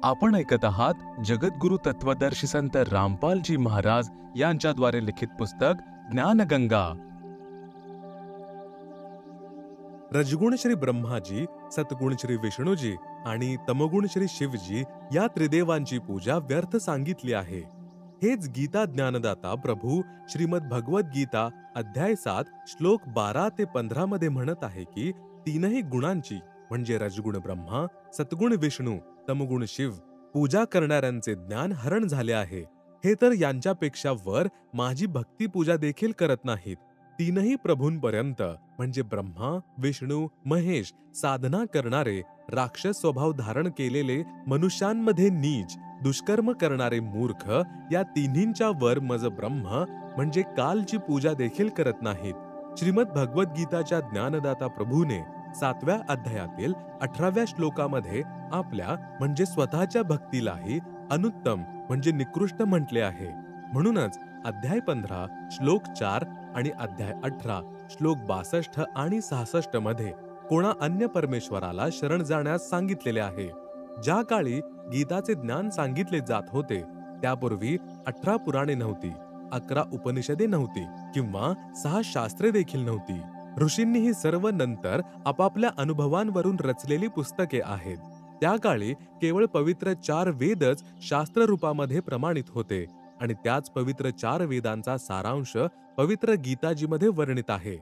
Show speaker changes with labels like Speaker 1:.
Speaker 1: आपण ऐकत आहात जगद्गुरु तत्वदर्शी संत रामपालजी महाराज यांच्याद्वारे लिखित पुस्तक ज्ञानगंगा।
Speaker 2: रजगुण श्री ब्रह्माजी, सतगुण श्री विष्णूजी आणि तमगुण श्री शिवजी या त्रिदेवांची पूजा व्यर्थ सांगितली आहे। हेच गीता ज्ञानदाता प्रभू श्रीमद भगवत गीता अध्याय 7 श्लोक 12 ते 15 मध्ये म्हणत आहे की तीनही गुणांची म्हणजे रजगुण ब्रह्मा, सतगुण विष्णू, तमगुण शिव पूजा करणाऱ्यांचे ज्ञान हरण झाले आहे। हे तर यांच्यापेक्षा वर माझी भक्ती पूजा देखील करत नाहीत। तीनही प्रभूंपर्यंत म्हणजे ब्रह्मा, विष्णू, महेश साधना करणारे, राक्षस स्वभाव धारण केलेले, मनुष्यांमध्ये नीच दुष्कर्म करणारे मूर्ख या तिन्हींच्या वर मज ब्रह्म म्हणजे कालची पूजा देखील करत नाहीत। श्रीमद भगवत गीताच्या ज्ञानदाता प्रभूने 7व्या अध्यायातील 18व्या श्लोकामध्ये आपल्या म्हणजे स्वतःच्या भक्तीलाही अनुत्तम म्हणजे निकृष्ट म्हटले आहे। म्हणूनच अध्याय 15 श्लोक 4 आणि अध्याय 18 श्लोक 62 आणि 66 मध्ये कोणा अन्य परमेश्वराला शरण जाण्यास सांगितलेले आहे। ज्या काळी गीताचे ज्ञान सांगितले जात होते त्यापूर्वी 18 पुराणे नव्हती, 11 उपनिषदे नव्हती किंवा 6 शास्त्रे देखील नव्हती। ऋषींनी ही सर्व नंतर आपापल्या अनुभवांवरून रचलेली पुस्तके आहेत। त्या काळी केवळ पवित्र 4 वेदच शास्त्र रूपामध्ये प्रमाणित होते आणि त्याच पवित्र 4 वेदांचा सारांश पवित्र गीताजीमध्ये वर्णित आहे।